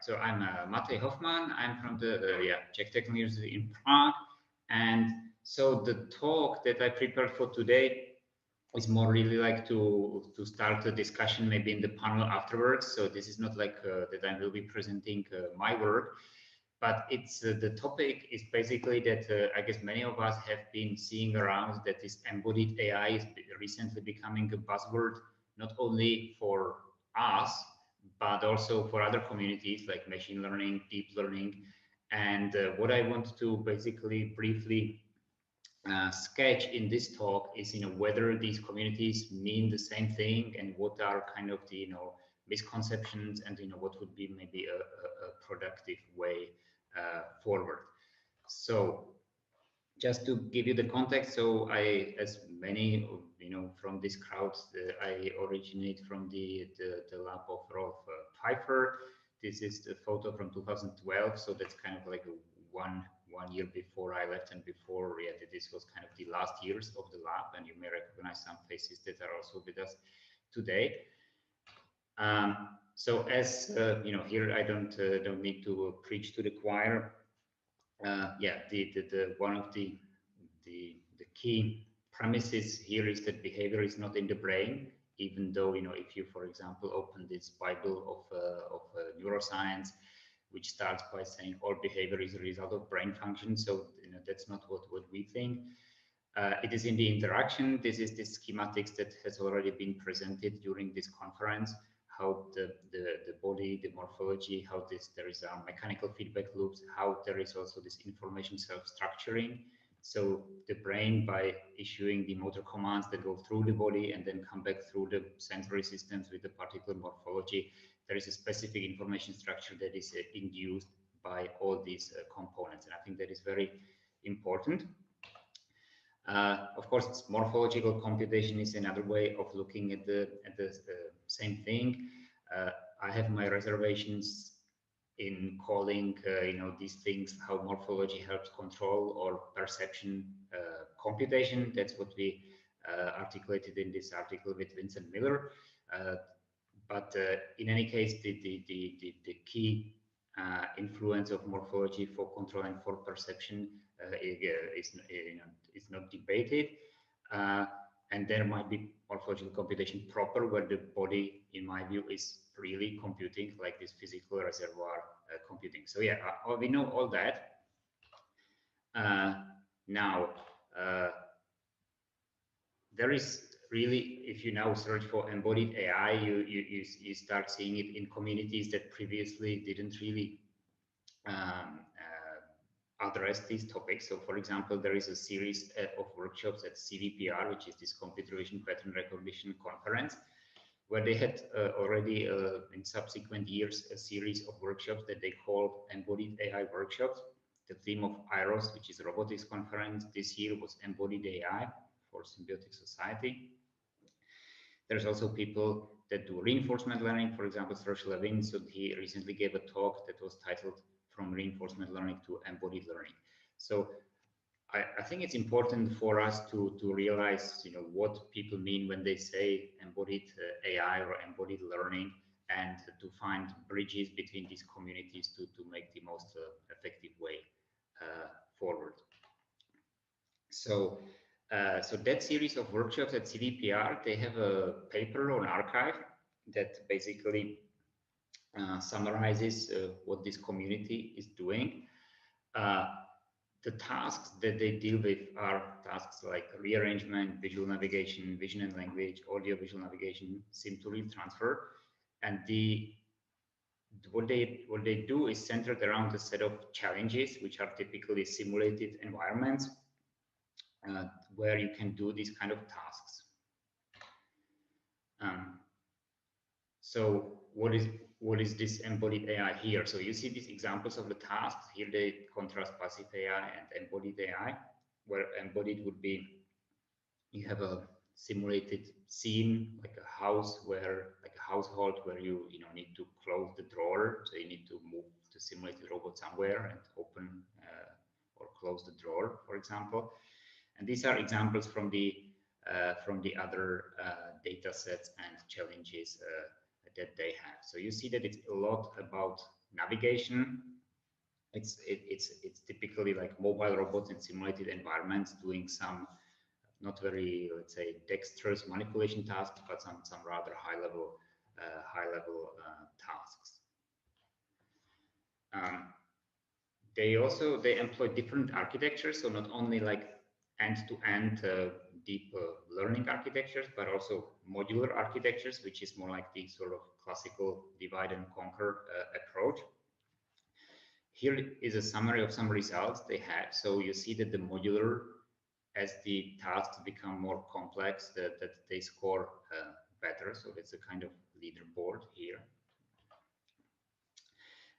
So I'm Matej Hoffman. I'm from the Czech Technical University in Prague. And so the talk that I prepared for today is more really like to start a discussion maybe in the panel afterwards. So this is not like that I will be presenting my work, but it's the topic is basically that I guess many of us have been seeing around that this embodied AI is recently becoming a buzzword, not only for us, but also for other communities like machine learning, deep learning. And what I want to basically briefly sketch in this talk is, whether these communities mean the same thing and what are kind of the, misconceptions and, what would be maybe a productive way forward. So just to give you the context, so I, as many, from this crowd, I originate from the lab of Rolf Pfeiffer. This is the photo from 2012, so that's kind of like one year before I left and before, this was kind of the last years of the lab, and you may recognize some faces that are also with us today. So as here I don't need to preach to the choir. The one of the key premises here is that behavior is not in the brain, even though, if you, for example, open this Bible of neuroscience, which starts by saying all behavior is a result of brain function. So, that's not what we think. It is in the interaction. This is the schematics that has already been presented during this conference, how the body, the morphology, how there is a mechanical feedback loops, how there is also this information self-structuring. So the brain, by issuing the motor commands that go through the body and then come back through the sensory systems with a particular morphology, there is a specific information structure that is induced by all these components. And I think that is very important. Of course, morphological computation is another way of looking at the same thing. I have my reservations in calling these things how morphology helps control or perception computation. That's what we articulated in this article with Vincent Miller. But in any case, the key influence of morphology for control and for perception is not debated. And there might be morphological computation proper, where the body, in my view, is really computing, like this physical reservoir computing. So yeah, we know all that. Now, there is really, if you now search for embodied AI, you start seeing it in communities that previously didn't really address these topics. So, for example, there is a series of workshops at CVPR, which is this Computer Vision Pattern Recognition Conference, where they had already in subsequent years a series of workshops that they call embodied AI workshops. The theme of IROS, which is a robotics conference this year, was embodied AI for symbiotic society. There's also people that do reinforcement learning, for example, Serge Levin. So he recently gave a talk that was titled From Reinforcement Learning to Embodied Learning. So I think it's important for us to realize, what people mean when they say embodied AI or embodied learning, and to find bridges between these communities to make the most effective way forward. So that series of workshops at CVPR, they have a paper on arXiv that basically summarizes what this community is doing. The tasks that they deal with are tasks like rearrangement, visual navigation, vision and language, audio visual navigation, sim-to-real transfer. And what they do is centered around a set of challenges, which are typically simulated environments where you can do these kind of tasks. So what is this embodied AI here? So you see these examples of the tasks. Here they contrast passive AI and embodied AI, where embodied would be, you have a simulated scene, like a house like a household where you need to close the drawer. So you need to move the simulated robot somewhere and open or close the drawer, for example. And these are examples from the other data sets and challenges that they have. So you see that it's a lot about navigation. It's typically like mobile robots in simulated environments doing some not very, let's say, dexterous manipulation tasks, but some rather high level tasks. They employ different architectures, so not only like end-to-end deep learning architectures, but also modular architectures, which is more like the sort of classical divide and conquer approach. Here is a summary of some results they had. So you see that the modular, as the tasks become more complex, that they score better. So that's a kind of leaderboard here.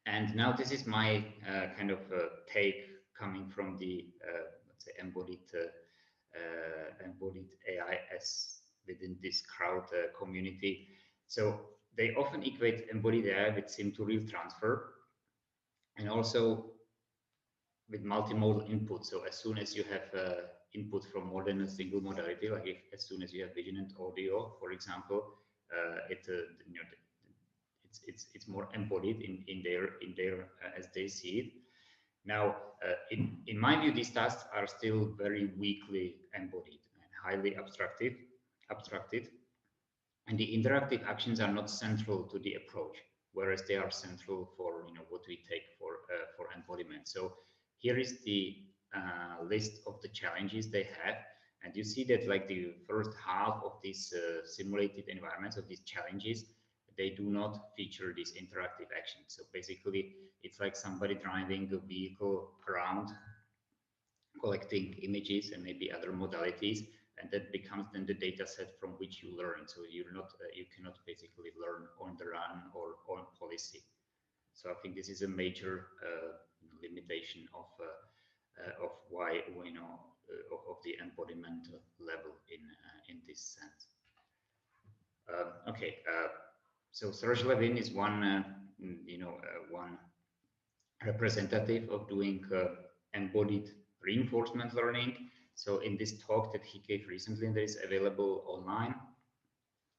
And now this is my kind of take coming from the let's say embodied AI as within this crowd community. So they often equate embodied AI with sim to real transfer, and also with multimodal input. So as soon as you have input from more than a single modality, like as soon as you have vision and audio, for example, it's more embodied in their as they see it. Now, in my view, these tasks are still very weakly embodied and highly abstracted, and the interactive actions are not central to the approach, whereas they are central for what we take for embodiment. So here is the list of the challenges they have, and you see that like the first half of these simulated environments of these challenges, they do not feature these interactive actions. So basically, it's like somebody driving a vehicle around, collecting images and maybe other modalities, and that becomes then the data set from which you learn. So you cannot basically learn on the run or on policy. So I think this is a major limitation of why of the embodiment level in this sense. Okay. So Serge Levin is one, one representative of doing embodied reinforcement learning. So in this talk that he gave recently, and that is available online,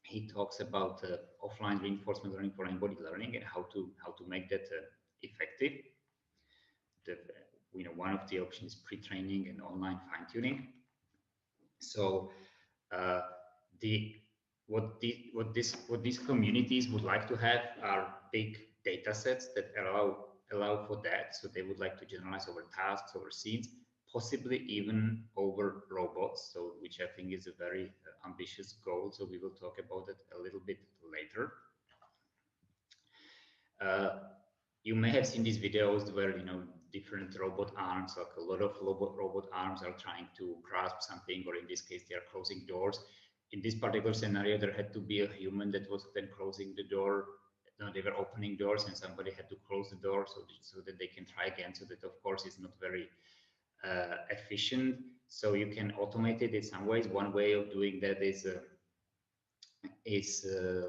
he talks about offline reinforcement learning for embodied learning and how to make that effective. One of the options is pre-training and online fine-tuning. So what these communities would like to have are big data sets that allow for that. So they would like to generalize over tasks, over scenes, possibly even over robots. So which I think is a very ambitious goal. So we will talk about it a little bit later. You may have seen these videos where different robot arms, like a lot of robot arms, are trying to grasp something, or in this case, they are closing doors. In this particular scenario, there had to be a human that was then closing the door. No, they were opening doors, and somebody had to close the door so that they can try again. So that, of course, is not very efficient. So you can automate it in some ways. One way of doing that is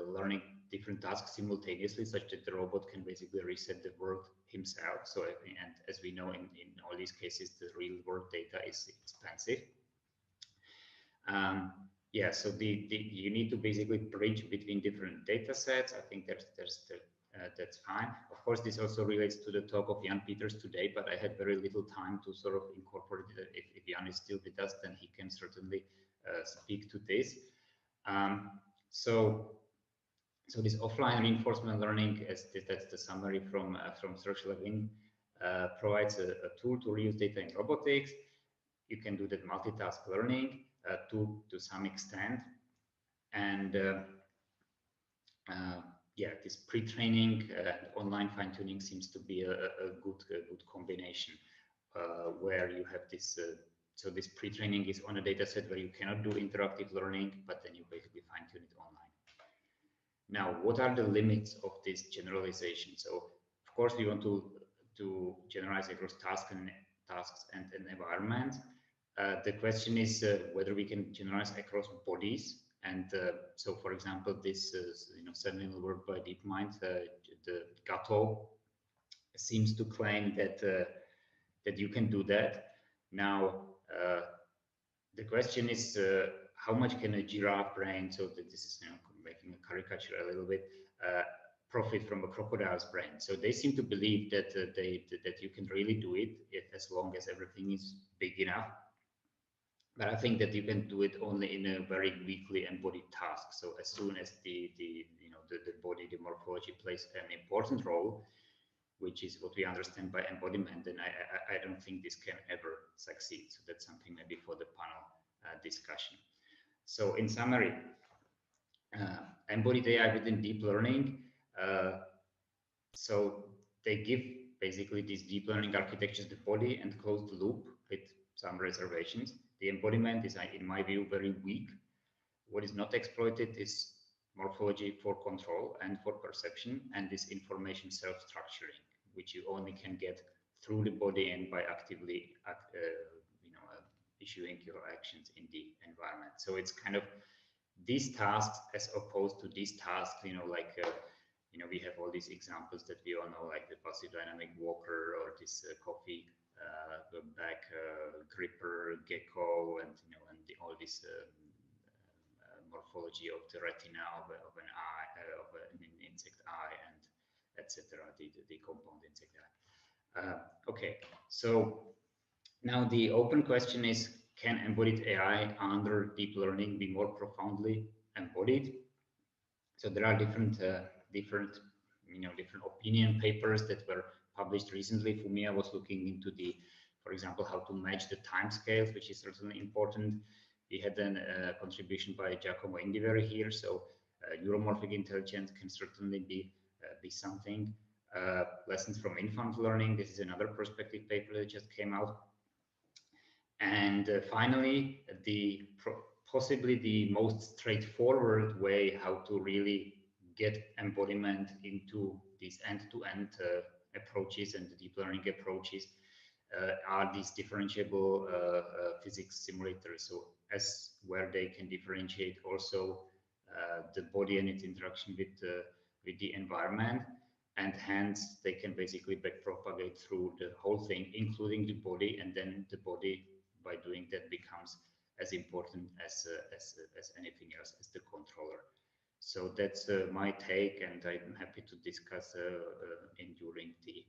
learning different tasks simultaneously, such that the robot can basically reset the world himself. So, and as we know, in all these cases, the real world data is expensive. Yeah, so you need to basically bridge between different data sets. I think that's fine. Of course, this also relates to the talk of Jan Peters today, but I had very little time to sort of incorporate it. If Jan is still with us, then he can certainly speak to this. So this offline reinforcement learning, that's the summary from Serge Levin, provides a tool to reuse data in robotics. You can do that multitask learning to some extent, and yeah, this pre-training online fine-tuning seems to be a good combination where you have this. So this pre-training is on a data set where you cannot do interactive learning, but then you basically fine-tune it online. Now, what are the limits of this generalization? So, of course, we want to generalize across tasks and environments. The question is whether we can generalize across bodies. And so, for example, this seminal work by DeepMind, the Gato, seems to claim that that you can do that. Now, the question is how much can a giraffe brain? So that this is making a caricature a little bit. profit from a crocodile's brain. So they seem to believe that that you can really do it as long as everything is big enough. But I think that you can do it only in a very weakly embodied task. So as soon as the body, the morphology plays an important role, which is what we understand by embodiment, then I don't think this can ever succeed. So that's something maybe for the panel discussion. So in summary, embodied AI within deep learning. So they give basically these deep learning architectures the body and close the loop with some reservations. The embodiment is, in my view, very weak. What is not exploited is morphology for control and for perception, and this information self-structuring, which you only can get through the body and by actively issuing your actions in the environment. So it's kind of these tasks as opposed to these tasks, we have all these examples that we all know, like the passive dynamic walker or this coffee bag gripper gecko, and all this morphology of the retina of an eye, of an insect eye, and etc. The compound insect eye. Okay, so now the open question is: can embodied AI under deep learning be more profoundly embodied? So there are different opinion papers that were published recently. Fumia was looking into for example, how to match the timescales, which is certainly important. We had a contribution by Giacomo Indiveri here. So neuromorphic intelligence can certainly be something. Lessons from infant learning. This is another perspective paper that just came out. And finally, possibly the most straightforward way how to really get embodiment into these end-to-end approaches and the deep learning approaches are these differentiable physics simulators. So where they can differentiate also the body and its interaction with the environment, and hence they can basically backpropagate through the whole thing, including the body, and then the body, by doing that, becomes as important as anything else, as the controller. So that's my take, and I'm happy to discuss during the